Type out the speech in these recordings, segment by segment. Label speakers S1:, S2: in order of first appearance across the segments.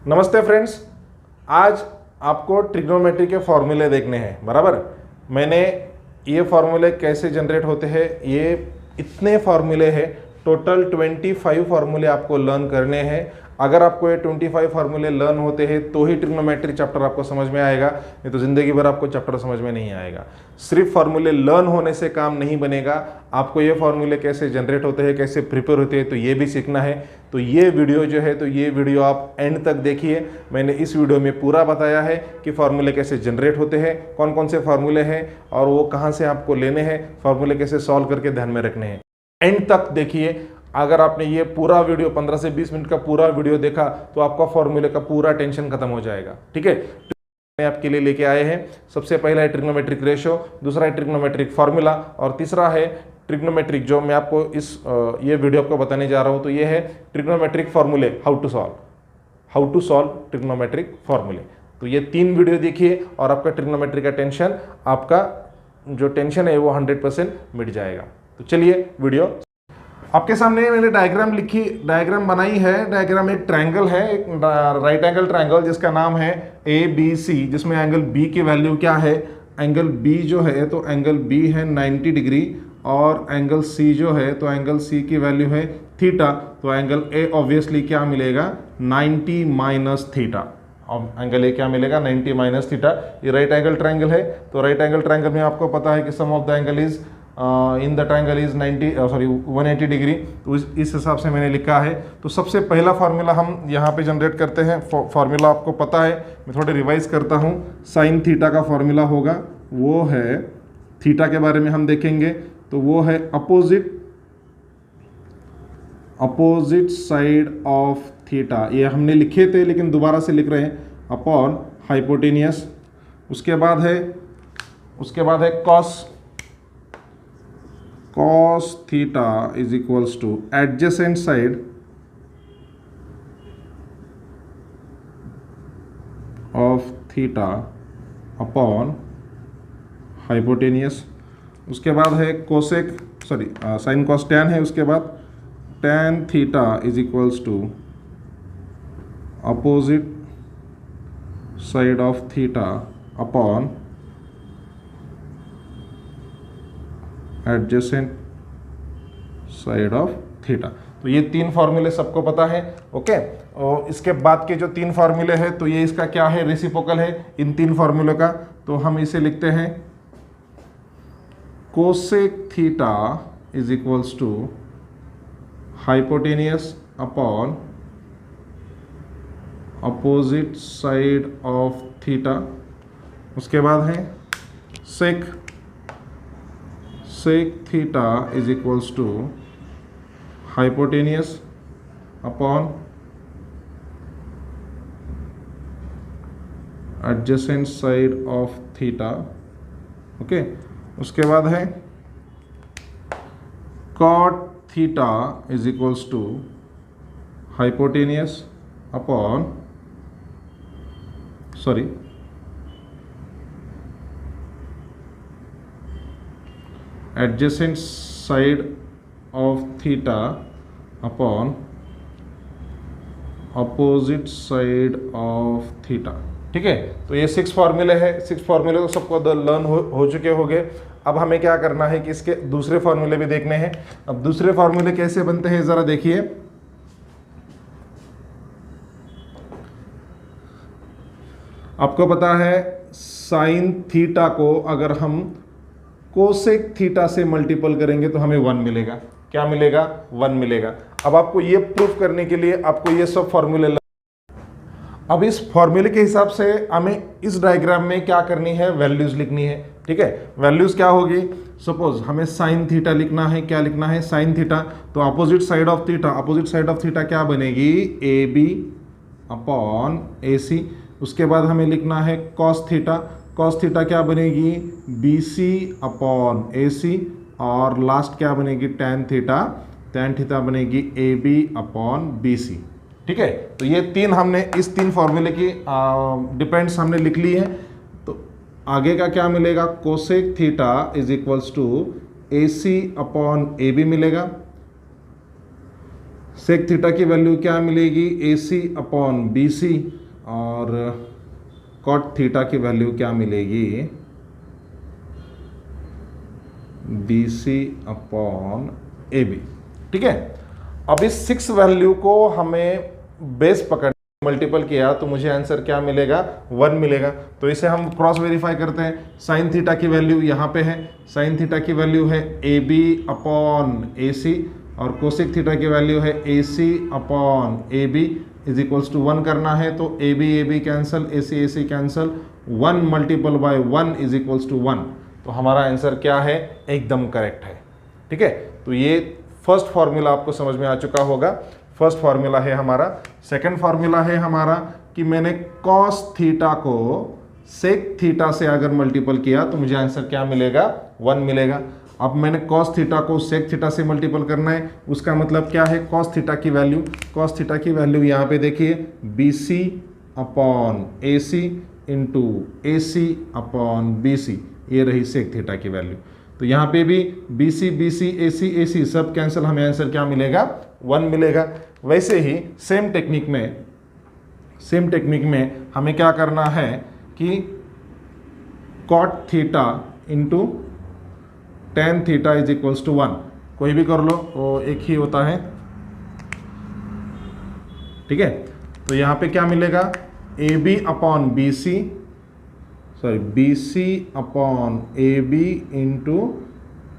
S1: नमस्ते फ्रेंड्स, आज आपको ट्रिग्नोमेट्री के फॉर्मूले देखने हैं। बराबर, मैंने ये फॉर्मूले कैसे जनरेट होते हैं, ये इतने फॉर्मूले हैं, टोटल 25 फॉर्मूले आपको लर्न करने हैं। अगर आपको ये 25 फार्मूले लर्न होते हैं तो ही ट्रिग्नोमेट्री चैप्टर आपको समझ में आएगा, नहीं तो ज़िंदगी भर आपको चैप्टर समझ में नहीं आएगा। सिर्फ फार्मूले लर्न होने से काम नहीं बनेगा, आपको ये फार्मूले कैसे जनरेट होते हैं, कैसे प्रिपेयर होते हैं, तो ये भी सीखना है। तो ये वीडियो जो है, तो ये वीडियो आप एंड तक देखिए। मैंने इस वीडियो में पूरा बताया है कि फार्मूले कैसे जनरेट होते हैं, कौन कौन से फार्मूले हैं और वो कहाँ से आपको लेने हैं, फार्मूले कैसे सॉल्व करके ध्यान में रखने हैं। एंड तक देखिए। अगर आपने ये पूरा वीडियो 15 से 20 मिनट का पूरा वीडियो देखा तो आपका फॉर्मूले का पूरा टेंशन खत्म हो जाएगा। ठीक है, मैं आपके लिए लेके आए हैं। सबसे पहला है ट्रिग्नोमेट्रिक रेशियो, दूसरा है ट्रिग्नोमेट्रिक फार्मूला और तीसरा है ट्रिग्नोमेट्रिक, जो मैं आपको ये वीडियो आपको बताने जा रहा हूं, तो ये है ट्रिग्नोमेट्रिक फार्मूले, हाउ टू सॉल्व ट्रिग्नोमेट्रिक फार्मूले। तो ये 3 वीडियो देखिए और आपका ट्रिग्नोमेट्री का टेंशन, आपका जो टेंशन है वो 100% मिट जाएगा। तो चलिए वीडियो आपके सामने मैंने डायग्राम बनाई है। डायग्राम एक ट्रायंगल है, एक राइट एंगल ट्रायंगल जिसका नाम है ABC, जिसमें एंगल B की वैल्यू क्या है, एंगल B जो है तो एंगल B है 90 डिग्री और एंगल C जो है तो एंगल C की वैल्यू है थीटा। तो एंगल A ऑब्वियसली क्या मिलेगा, 90 माइनस थीटा। अब एंगल A क्या मिलेगा, 90 माइनस थीटा। ये राइट एंगल ट्रायंगल है, तो राइट एंगल ट्रायंगल में आपको पता है कि sum of the angle is in the triangle is 180 degree. तो इस हिसाब से मैंने लिखा है। तो सबसे पहला फार्मूला हम यहाँ पे जनरेट करते हैं। फार्मूला आपको पता है, मैं थोड़े रिवाइज करता हूँ। साइन थीटा का फार्मूला होगा, वो है, थीटा के बारे में हम देखेंगे, तो वो है अपोजिट साइड ऑफ थीटा। ये हमने लिखे थे लेकिन दोबारा से लिख रहे हैं, अपॉन हाइपोटेनियस। उसके बाद है cos theta is equals to adjacent side of theta upon hypotenuse. उसके बाद है साइन कॉस टैन है। उसके बाद tan theta is equals to opposite side of theta upon adjacent side of theta. तो ये 3 फार्मूले सबको पता है। ओके, और इसके बाद के जो 3 फार्मूले हैं, तो ये इसका क्या है, रेसिप्रोकल है इन 3 फार्मूलों का। तो हम इसे लिखते हैं cosec theta is equals to hypotenuse upon opposite side of theta. उसके बाद है sec theta is equals to hypotenuse upon adjacent side of theta. Okay, उसके बाद है cot theta is equals to hypotenuse upon adjacent side of theta upon opposite side of theta. ठीक है, तो ये 6 फार्मूले हैं। 6 फार्मूले तो सबको लर्न हो चुके होंगे। अब हमें क्या करना है कि इसके दूसरे फार्मूले भी देखने हैं। अब दूसरे फार्मूले कैसे बनते हैं जरा देखिए। आपको पता है साइन थीटा को अगर हम कोसेक थीटा से मल्टीपल करेंगे तो हमें 1 मिलेगा। क्या मिलेगा, 1 मिलेगा। अब आपको ये प्रूफ करने के लिए आपको ये सब फॉर्मूले, अब इस फॉर्मूले के हिसाब से हमें इस डायग्राम में क्या करनी है, वैल्यूज लिखनी है। ठीक है, वैल्यूज क्या होगी, सपोज हमें साइन थीटा लिखना है। क्या लिखना है, साइन थीटा। तो अपोजिट साइड ऑफ थीटा क्या बनेगी, AB अपॉन AC। उसके बाद हमें लिखना है कॉस थीटा क्या बनेगी, BC अपॉन AC। और लास्ट क्या बनेगी, टैन थीटा बनेगी AB अपॉन BC। ठीक है, तो ये 3 हमने इस 3 फार्मूले की डिपेंड्स हमने लिख ली है। तो आगे का क्या मिलेगा, cosec theta is equals to AC upon AB मिलेगा। सेक थीटा की वैल्यू क्या मिलेगी, ए सी अपॉन बी सी, और कॉट थीटा की वैल्यू क्या मिलेगी, B C upon A B. ठीक है, अब इस 6 वैल्यू को हमें बेस पकड़ मल्टीपल किया तो मुझे आंसर क्या मिलेगा, 1 मिलेगा। तो इसे हम क्रॉस वेरीफाई करते हैं। साइन थीटा की वैल्यू यहाँ पे है, साइन थीटा की वैल्यू है A B upon A C, और कोसेक थीटा की वैल्यू है A C upon A B is equals to 1 करना है। तो A B cancel, A C cancel, 1 multiple by 1 is equals to 1। तो हमारा आंसर क्या है, एकदम करेक्ट है। ठीक है, तो ये फर्स्ट फॉर्मूला आपको समझ में आ चुका होगा। फर्स्ट फॉर्मूला है हमारा। सेकंड फॉर्मूला है हमारा कि मैंने कॉस थीटा को सेक थीटा से अगर मल्टीपल किया तो मुझे आंसर क्या मिलेगा, 1 मिलेगा। अब मैंने कॉस थीटा को सेक थीटा से मल्टीपल करना है, उसका मतलब क्या है, कॉस थीटा की वैल्यू, कॉस थीटा की वैल्यू यहाँ पे देखिए B C upon A C into A C upon B C, ये रही सेक थीटा की वैल्यू। तो यहाँ पे भी बी सी ए सी सब कैंसिल, हमें आंसर क्या मिलेगा, 1 मिलेगा। वैसे ही सेम टेक्निक में हमें क्या करना है कि cot theta into tan theta is equals to 1, कोई भी कर लो वो एक ही होता है। ठीक है, तो यहाँ पे क्या मिलेगा, A B upon B C, sorry B C upon A B into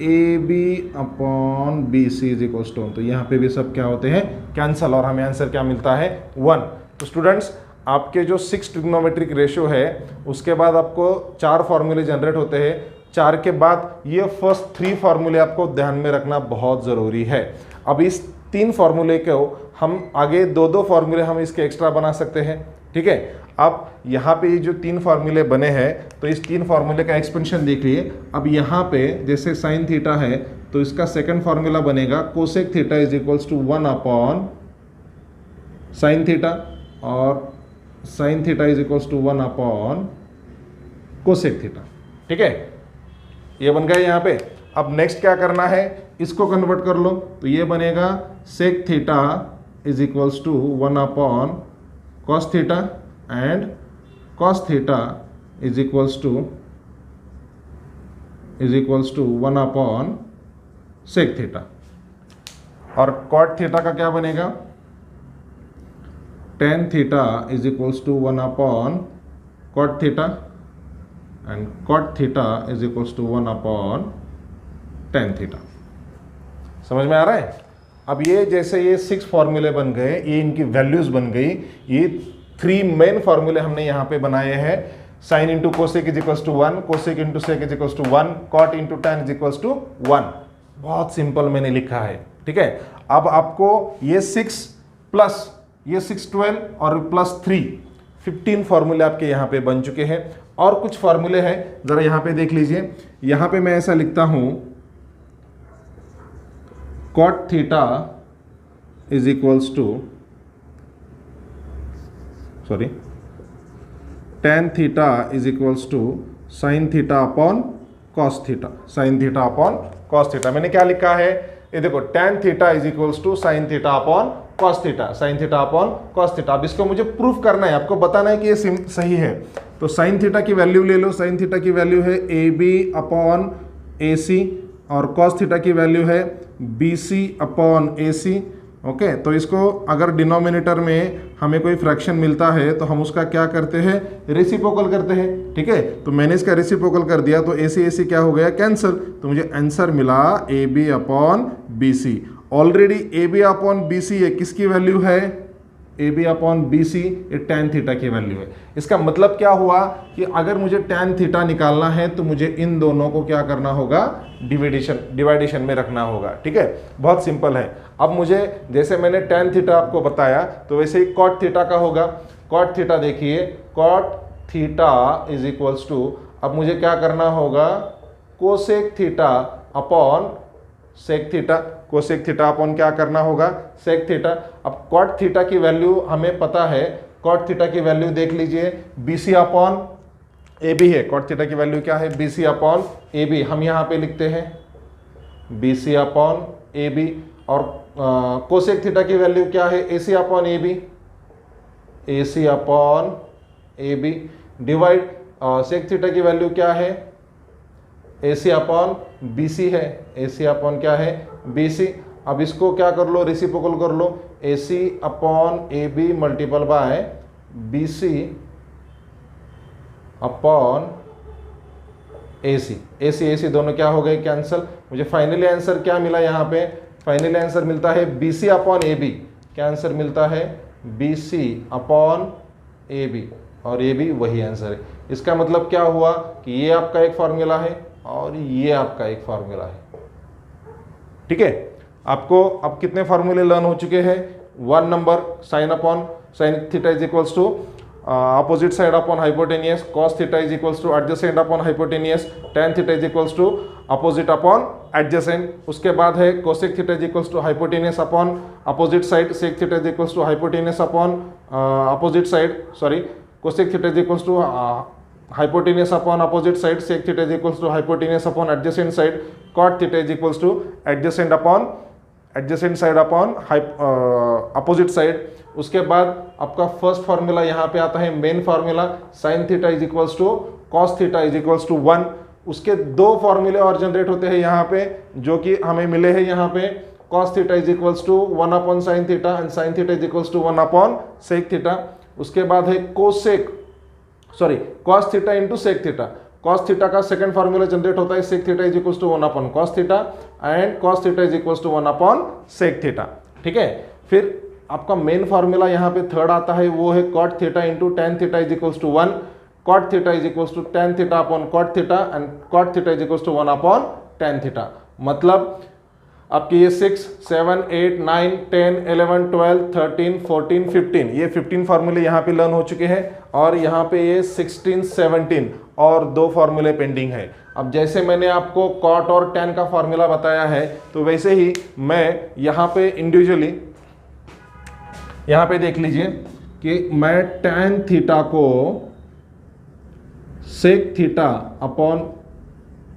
S1: A B upon B C is equals to 1। तो यहाँ पे भी सब क्या होते हैं, कैंसल, और हमें आंसर क्या मिलता है, 1। तो स्टूडेंट्स, आपके जो 6 ट्रिग्नोमेट्रिक रेशियो है उसके बाद आपको 4 फॉर्मूले जनरेट होते हैं। 4 के बाद ये फर्स्ट 3 फॉर्मूले आपको ध्यान में रखना बहुत ज़रूरी है। अब इस 3 फॉर्मूले को हम आगे 2-2 फॉर्मूले हम इसके एक्स्ट्रा बना सकते हैं। ठीक है, अब यहाँ पे ये जो 3 फार्मूले बने हैं तो इस 3 फार्मूले का एक्सपेंशन देखिए। अब यहाँ पे जैसे साइन थीटा है तो इसका सेकंड फार्मूला बनेगा cosec theta is equals to 1 upon sine theta, और sine theta is equals to 1 upon cosec theta. ठीक है, ये बन गया यहाँ पे। अब नेक्स्ट क्या करना है, इसको कन्वर्ट कर लो तो ये बनेगा sec theta is equals to 1 upon cos theta and cos theta is equals to 1 upon sec theta, और cot theta का क्या बनेगा, tan theta is equals to 1 upon cot theta and cot theta is equals to 1 upon tan theta। समझ में आ रहा है। अब ये जैसे ये 6 फॉर्मूले बन गए, ये इनकी वैल्यूज बन गई। ये 3 मेन फॉर्मूले हमने यहाँ पे बनाए हैं। Sine into cosec is equals to 1, cosec into sec is equals to 1, cot into tan is equals to 1। बहुत सिंपल मैंने लिखा है। ठीक है, अब आपको ये 6 प्लस ये 6 12 और प्लस 3 15 फॉर्मूले आपके यहाँ पे बन चुके हैं। और कुछ फॉर्मूले हैं, जरा यहाँ पे देख लीजिए। यहाँ पे मैं ऐसा लिखता हूँ cot theta is equals to tan theta is equals to sin theta upon cos theta, sin theta upon cos theta। मैंने क्या लिखा है, ये देखो tan theta is equals to sin theta upon cos theta, sin theta upon cos theta। अब इसको मुझे proof करना है, आपको बताना है कि ये सही है। तो sin थीटा की वैल्यू ले लो, sin थीटा की वैल्यू है A B upon A C, और cos थीटा की वैल्यू है B C upon A C. Okay, तो इसको अगर डिनोमिनेटर में हमें कोई फ्रैक्शन मिलता है तो हम उसका क्या करते हैं, रेसिप्रोकल करते हैं। ठीक है, तो मैंने इसका रेसिप्रोकल कर दिया तो ए सी क्या हो गया, कैंसिल। तो मुझे आंसर मिला A B upon B C. Already A B upon B C ये किसकी वैल्यू है, A B upon B C, ये टैन थीटा की वैल्यू है। इसका मतलब क्या हुआ कि अगर मुझे टैन थीटा निकालना है तो मुझे इन दोनों को क्या करना होगा, डिवाइडेशन में रखना होगा। ठीक है, बहुत सिंपल है। अब मुझे जैसे मैंने टैन थीटा आपको बताया तो वैसे ही कॉट थीटा का होगा। कॉट थीटा देखिए, cot theta is equals to, अब मुझे क्या करना होगा, cosec theta upon sec theta, cosec theta upon क्या करना होगा, सेक थीटा। अब कॉट थीटा की वैल्यू हमें पता है, कॉट थीटा की वैल्यू देख लीजिए, B C upon A B है। कॉट थीटा की वैल्यू क्या है, B C upon A B. हम यहाँ पे लिखते हैं B C upon A B, और कोसेक थीटा की वैल्यू क्या है, A C upon A B, A C upon A B divide sec theta की वैल्यू क्या है, A C upon B C है, ए सी अपॉन क्या है, बी सी। अब इसको क्या कर लो, रेसिप्रोकल कर लो, A C upon A B multiple by B C upon A C दोनों क्या हो गए, कैंसल। मुझे फाइनली आंसर क्या मिला यहाँ पे, फाइनली आंसर मिलता है B C upon A B. क्या आंसर मिलता है, B C upon A B, और ए बी वही आंसर है। इसका मतलब क्या हुआ कि ये आपका एक फॉर्मूला है और ये आपका एक फॉर्मूला है। ठीक है, आपको अब कितने फॉर्मूले लर्न हो चुके हैं। 1 number sine upon sine theta is equals to opposite side upon hypotenuse, cos theta is equals to adjacent upon hypotenuse, tan theta is equals to opposite upon adjacent। उसके बाद है cosec theta is equals to hypotenuse upon opposite side, sec theta is equals to hypotenuse upon opposite side, sorry, cosec theta is equals to hypotenuse upon opposite side, sec theta is equals to hypotenuse upon adjacent side, cot theta is equals to adjacent side upon opposite side। उसके बाद आपका first formula यहाँ पे आता है, main formula sine theta is equals to cos theta is equals to 1। उसके दो फॉर्मूले और जनरेट होते हैं यहाँ पे, जो कि हमें मिले हैं यहाँ पे, cos theta is equals to 1 upon sine theta and sine theta is equals to 1 upon sec theta. उसके बाद है cos cos theta into sec theta. Cos theta का सेकंड फॉर्मूला जनरेट होता है, sec theta is equals to 1 upon cos theta and cos theta is equals to 1 upon sec theta. ठीक है, फिर आपका मेन फॉर्मूला यहाँ पे थर्ड आता है, वो है cot theta into tan theta is equals to 1, cot theta is equals to tan theta upon cot theta and cot theta is equals to 1 upon tan theta. मतलब आपके ये 6, 7, 8, 9, 10, 11, 12, 13, 14, 15 ये 15 फार्मूले यहाँ पे लर्न हो चुके हैं, और यहाँ पे ये 16, 17 और 2 फार्मूले पेंडिंग है। अब जैसे मैंने आपको कॉट और टेन का फार्मूला बताया है, तो वैसे ही मैं यहाँ पे इंडिविजुअली यहाँ पे देख लीजिए कि मैं टैन थीटा को sec theta upon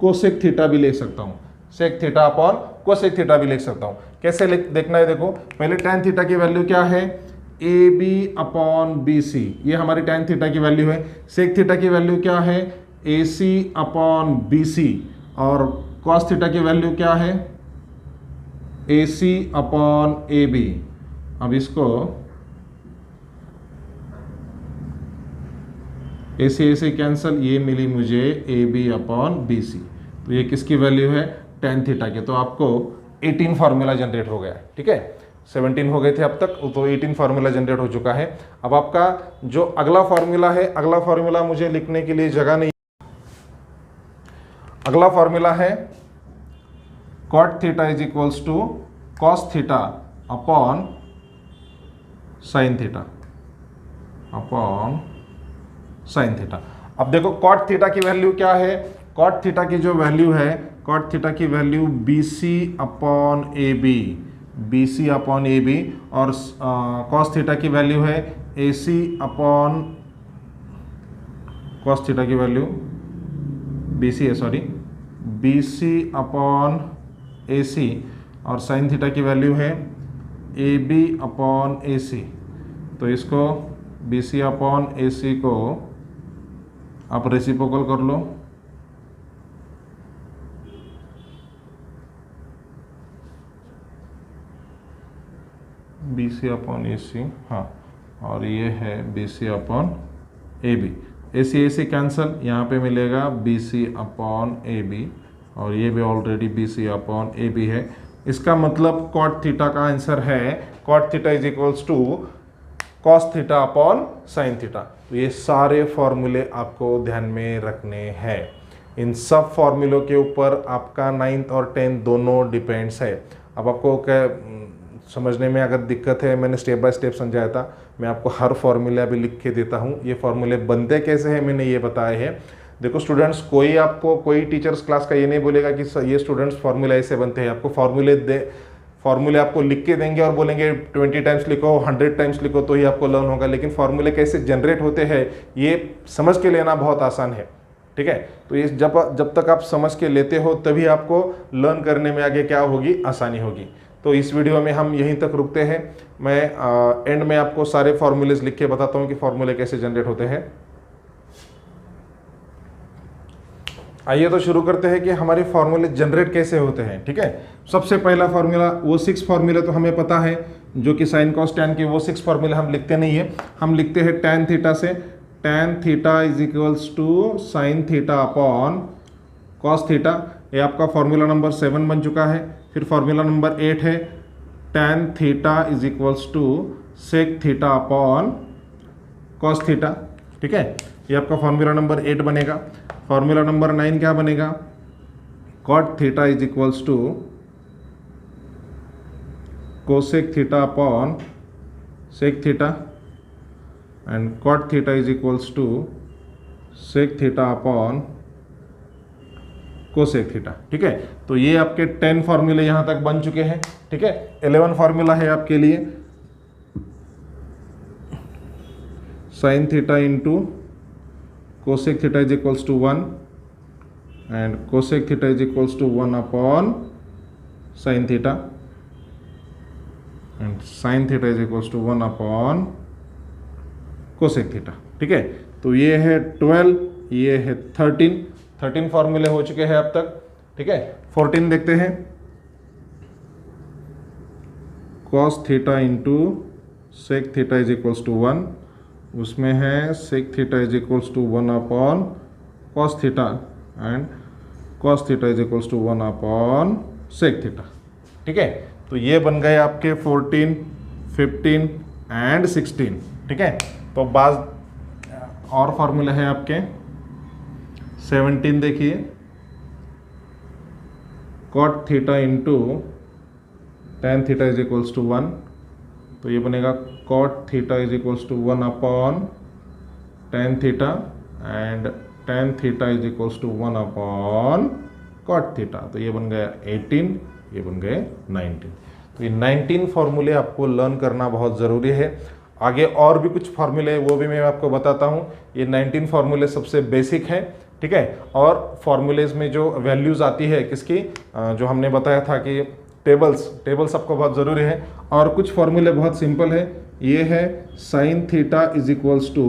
S1: cosec theta भी लिख सकता हूँ, sec theta upon cosec theta भी लिख सकता हूँ। कैसे देखना है, देखो पहले टैन थीटा की वैल्यू क्या है, A B upon B C, ये हमारी टैन थीटा की वैल्यू है। सेक थीटा की वैल्यू क्या है, ए सी अपॉन बी सी, और कॉस थीटा की वैल्यू क्या है, A C upon A B. अब इसको ए सी कैंसल, ये मिली मुझे A B upon B C, तो ये किसकी वैल्यू है, टेन थीटा के। तो आपको 18 फार्मूला जनरेट हो गया। ठीक है, 17 हो गए थे अब तक, तो 18 फार्मूला जनरेट हो चुका है। अब आपका जो अगला फार्मूला है, अगला फार्मूला मुझे लिखने के लिए जगह नहीं, अगला फार्मूला है cot theta is equals to cos theta upon sine theta upon sine theta. अब देखो कॉट थीटा की वैल्यू क्या है, कॉट थीटा की जो वैल्यू है, कॉट थीटा की value B C upon A B, B C upon A B, और कॉस थीटा की वैल्यू है A C upon cos theta की वैल्यू बी सी है, sorry B C upon A C, और sine theta की value है A B upon A सी। तो इसको बी सी अपॉन ए सी को आप रेसिप्रोकल कर लो, बी सी अपॉन ए सी, हाँ, और ये है B C upon A B. A C cancel, यहाँ पे मिलेगा B C upon A B, और ये भी already B C upon A B है। इसका मतलब कॉट थीटा का आंसर है cot theta is equals to cos theta upon sine theta. तो ये सारे फॉर्मूले आपको ध्यान में रखने हैं। इन सब फॉर्मूलों के ऊपर आपका 9th और 10th दोनों डिपेंड्स है। अब आपको क्या समझने में अगर दिक्कत है, मैंने स्टेप बाय स्टेप समझाया था, मैं आपको हर फॉर्मूला भी लिख के देता हूँ। ये फॉर्मूले बनते कैसे हैं मैंने ये बताए हैं। देखो स्टूडेंट्स, कोई टीचर्स क्लास का ये नहीं बोलेगा कि ये स्टूडेंट्स फार्मूला ऐसे बनते हैं। आपको फॉर्मूले आपको लिख के देंगे और बोलेंगे 20 टाइम्स लिखो, 100 टाइम्स लिखो, तो ही आपको लर्न होगा। लेकिन फॉर्मूले कैसे जनरेट होते हैं ये समझ के लेना बहुत आसान है। ठीक है, तो ये जब तक आप समझ के लेते हो तभी आपको लर्न करने में आगे क्या होगी, आसानी होगी। तो इस वीडियो में हम यहीं तक रुकते हैं। मैं एंड में आपको सारे फॉर्मूलेज लिख के बताता हूँ कि फॉर्मूले कैसे जनरेट होते हैं। आइए तो शुरू करते हैं कि हमारे फॉर्मूले जनरेट कैसे होते हैं। ठीक है, सबसे पहला फॉर्मूला, वो 6 फॉर्मूले तो हमें पता है, जो कि साइन कॉस टैन के, वो 6 फॉर्मूले हम लिखते नहीं है, हम लिखते हैं टैन थीटा से। Tan theta is equals to sine theta upon cos theta. ये आपका फॉर्मूला नंबर 7 बन चुका है। फिर फॉर्मूला नंबर 8 है tan theta is equals to sec theta upon cos theta. ठीक है, ये आपका फॉर्मूला नंबर 8 बनेगा। फॉर्मूला नंबर 9 क्या बनेगा? Cot theta is equals to cosec theta upon sec theta and cot theta is equals to sec theta upon cosec theta. ठीक है, तो ये आपके 10 फॉर्मूले यहाँ तक बन चुके हैं। ठीक है, 11 फॉर्मूला है आपके लिए sine theta into cosec theta is equals to 1 and cosec theta is equals to 1 upon sine theta and sine theta is equals to 1 upon cosec theta. ठीक है, तो ये है 12, ये है 13 फॉर्मूले हो चुके हैं अब तक। ठीक है, 14 देखते हैं। Cos theta into sec theta is equals to 1, उसमें है sec theta is equals to 1 upon cos theta and cos theta is equals to 1 upon sec theta. ठीक है, तो ये बन गए आपके 14, 15 एंड 16। ठीक है, तो बाद और फॉर्मूले हैं आपके 17 देखिए, cot theta into tan theta is equals to 1, तो ये बनेगा cot theta is equals to 1 upon tan theta and tan theta is equals to 1 upon cot theta. तो ये बन गया 18, ये बन गए 19। तो ये 19 फॉर्मूले आपको लर्न करना बहुत ज़रूरी है। आगे और भी कुछ फार्मूले वो भी मैं आपको बताता हूँ। ये 19 फार्मूले सबसे बेसिक हैं। ठीक है, और फार्मूलेज में जो वैल्यूज़ आती है किसकी, जो हमने बताया था कि टेबल्स आपको बहुत ज़रूरी है। और कुछ फार्मूले बहुत सिंपल है। ये है sine theta is equals to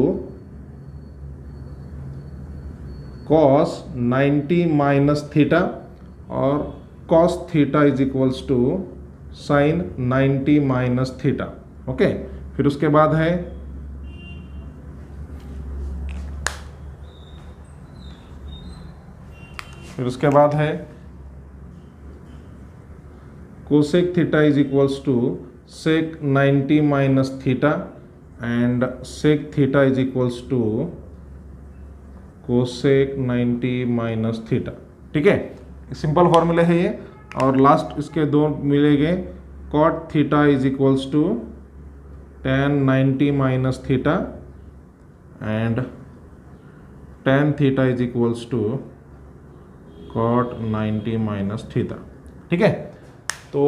S1: cos 90 minus theta और cos theta is equals to sine 90 minus theta. Okay, फिर उसके बाद है cosec theta is equals to sec 90 minus theta and sec theta is equals to cosec 90 minus theta. ठीक है, simple फॉर्मूले है ये। और लास्ट इसके दो मिलेंगे, cot theta is equals to tan 90 minus theta and tan theta is equals to cot 90 minus theta. ठीक है, तो